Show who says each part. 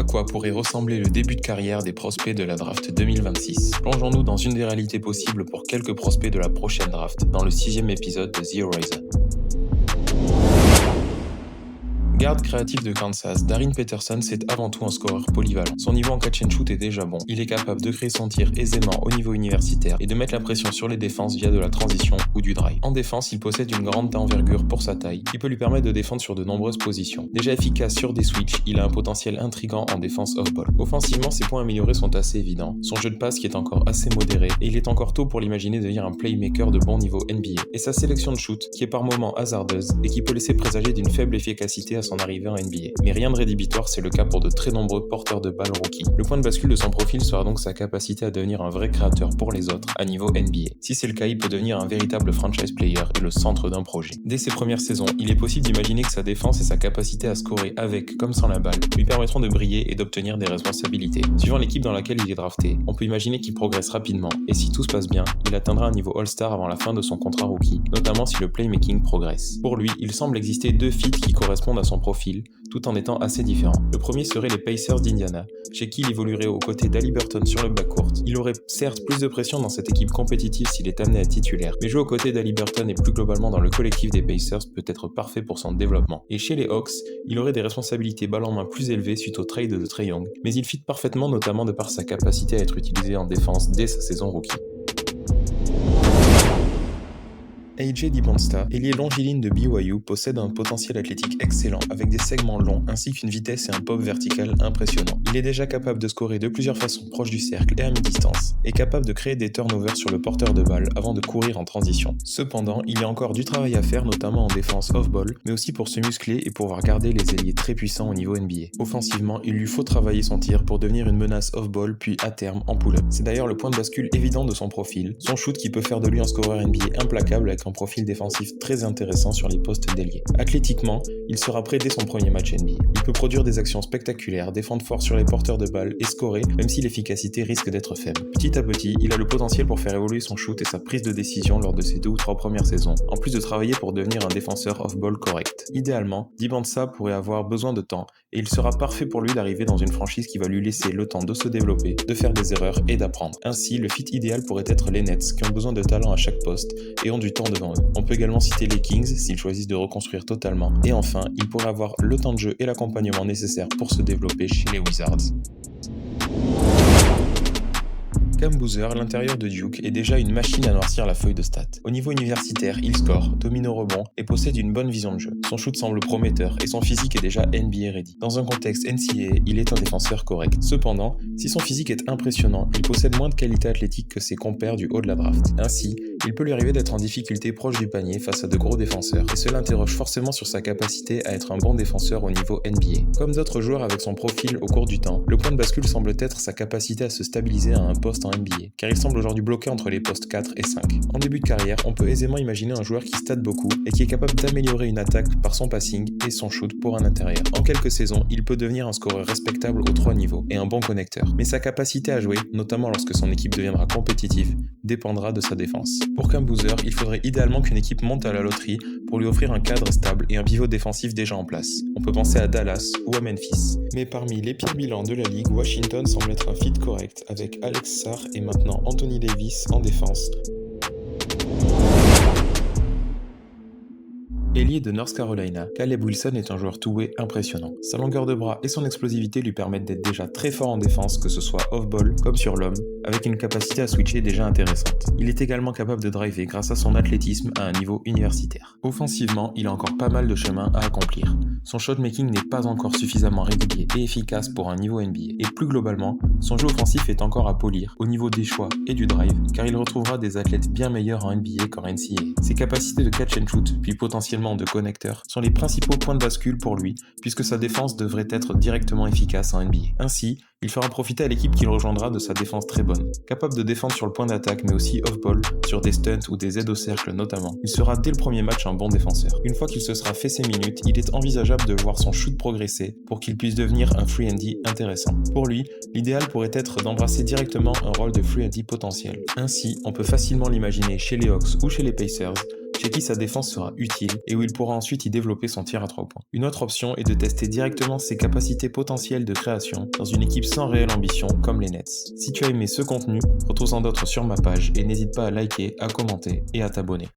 Speaker 1: quoi pourrait ressembler le début de carrière des prospects de la draft 2026. Plongeons-nous dans une des réalités possibles pour quelques prospects de la prochaine draft, dans le 6e épisode de The Horizon. Garde créatif de Kansas, Darren Peterson, c'est avant tout un scoreur polyvalent. Son niveau en catch and shoot est déjà bon. Il est capable de créer son tir aisément au niveau universitaire et de mettre la pression sur les défenses via de la transition ou du drive. En défense, il possède une grande envergure pour sa taille, qui peut lui permettre de défendre sur de nombreuses positions. Déjà efficace sur des switches, il a un potentiel intriguant en défense off-ball. Offensivement, ses points améliorés sont assez évidents. Son jeu de passe qui est encore assez modéré, et il est encore tôt pour l'imaginer devenir un playmaker de bon niveau NBA. Et sa sélection de shoot, qui est par moments hasardeuse et qui peut laisser présager d'une faible efficacité à son arrivée en NBA. Mais rien de rédhibitoire, c'est le cas pour de très nombreux porteurs de balles rookies. Le point de bascule de son profil sera donc sa capacité à devenir un vrai créateur pour les autres à niveau NBA. Si c'est le cas, il peut devenir un véritable franchise player et le centre d'un projet. Dès ses premières saisons, il est possible d'imaginer que sa défense et sa capacité à scorer avec comme sans la balle lui permettront de briller et d'obtenir des responsabilités. Suivant l'équipe dans laquelle il est drafté, on peut imaginer qu'il progresse rapidement et si tout se passe bien, il atteindra un niveau All-Star avant la fin de son contrat rookie, notamment si le playmaking progresse. Pour lui, il semble exister deux fits qui correspondent à son profil, tout en étant assez différents. Le premier serait les Pacers d'Indiana, chez qui il évoluerait aux côtés d'Haliburton sur le backcourt. Il aurait certes plus de pression dans cette équipe compétitive s'il est amené à être titulaire, mais jouer aux côtés d'Haliburton et plus globalement dans le collectif des Pacers peut être parfait pour son développement. Et chez les Hawks, il aurait des responsabilités balle en main plus élevées suite au trade de Trae Young, mais il fit parfaitement notamment de par sa capacité à être utilisé en défense dès sa saison rookie. AJ Dibonsta, ailier longiligne de BYU, possède un potentiel athlétique excellent avec des segments longs ainsi qu'une vitesse et un pop vertical impressionnants. Il est déjà capable de scorer de plusieurs façons proches du cercle et à mi-distance, et capable de créer des turnovers sur le porteur de balle avant de courir en transition. Cependant, il y a encore du travail à faire notamment en défense off-ball, mais aussi pour se muscler et pouvoir garder les ailiers très puissants au niveau NBA. Offensivement, il lui faut travailler son tir pour devenir une menace off-ball puis à terme en pull-up. C'est d'ailleurs le point de bascule évident de son profil, son shoot qui peut faire de lui un scoreur NBA implacable avec un profil défensif très intéressant sur les postes d'ailier. Athlétiquement, il sera prêt dès son premier match NBA. Il peut produire des actions spectaculaires, défendre fort sur les porteurs de balles et scorer, même si l'efficacité risque d'être faible. Petit à petit, il a le potentiel pour faire évoluer son shoot et sa prise de décision lors de ses 2 ou 3 premières saisons, en plus de travailler pour devenir un défenseur off-ball correct. Idéalement, Dibonsta pourrait avoir besoin de temps, et il sera parfait pour lui d'arriver dans une franchise qui va lui laisser le temps de se développer, de faire des erreurs et d'apprendre. Ainsi, le fit idéal pourrait être les Nets, qui ont besoin de talent à chaque poste et ont du temps devant eux. On peut également citer les Kings s'ils choisissent de reconstruire totalement. Et enfin, il pourrait avoir le temps de jeu et l'accompagnement nécessaire pour se développer chez les Wizards. Cam Boozer, l'intérieur de Duke, est déjà une machine à noircir la feuille de stats. Au niveau universitaire, il score, domine au rebond et possède une bonne vision de jeu. Son shoot semble prometteur et son physique est déjà NBA ready. Dans un contexte NCAA, il est un défenseur correct. Cependant, si son physique est impressionnant, il possède moins de qualité athlétique que ses compères du haut de la draft. Ainsi, il peut lui arriver d'être en difficulté proche du panier face à de gros défenseurs, et cela interroge forcément sur sa capacité à être un bon défenseur au niveau NBA. Comme d'autres joueurs avec son profil au cours du temps, le point de bascule semble être sa capacité à se stabiliser à un poste en NBA, car il semble aujourd'hui bloqué entre les postes 4 et 5. En début de carrière, on peut aisément imaginer un joueur qui state beaucoup et qui est capable d'améliorer une attaque par son passing et son shoot pour un intérieur. En quelques saisons, il peut devenir un scoreur respectable aux 3 niveaux et un bon connecteur. Mais sa capacité à jouer, notamment lorsque son équipe deviendra compétitive, dépendra de sa défense. Pour Cam Boozer, il faudrait idéalement qu'une équipe monte à la loterie pour lui offrir un cadre stable et un pivot défensif déjà en place. On peut penser à Dallas ou à Memphis. Mais parmi les pires bilans de la ligue, Washington semble être un fit correct avec Alex Sarr et maintenant Anthony Davis en défense. Ailier de North Carolina, Caleb Wilson est un joueur two-way impressionnant. Sa longueur de bras et son explosivité lui permettent d'être déjà très fort en défense, que ce soit off-ball comme sur l'homme, avec une capacité à switcher déjà intéressante. Il est également capable de driver grâce à son athlétisme à un niveau universitaire. Offensivement, il a encore pas mal de chemin à accomplir. Son shotmaking n'est pas encore suffisamment régulier et efficace pour un niveau NBA. Et plus globalement, son jeu offensif est encore à polir au niveau des choix et du drive, car il retrouvera des athlètes bien meilleurs en NBA qu'en NCAA. Ses capacités de catch and shoot, puis potentiellement de connecteur, sont les principaux points de bascule pour lui, puisque sa défense devrait être directement efficace en NBA. Ainsi, il fera profiter à l'équipe qu'il rejoindra de sa défense très bonne. Capable de défendre sur le point d'attaque, mais aussi off-ball, sur des stunts ou des aides au cercle notamment, il sera dès le premier match un bon défenseur. Une fois qu'il se sera fait ses minutes, il est envisageable de voir son shoot progresser pour qu'il puisse devenir un free and D intéressant. Pour lui, l'idéal pourrait être d'embrasser directement un rôle de free and D potentiel. Ainsi, on peut facilement l'imaginer chez les Hawks ou chez les Pacers, chez qui sa défense sera utile et où il pourra ensuite y développer son tir à 3 points. Une autre option est de tester directement ses capacités potentielles de création dans une équipe sans réelle ambition comme les Nets. Si tu as aimé ce contenu, retrouve-en d'autres sur ma page et n'hésite pas à liker, à commenter et à t'abonner.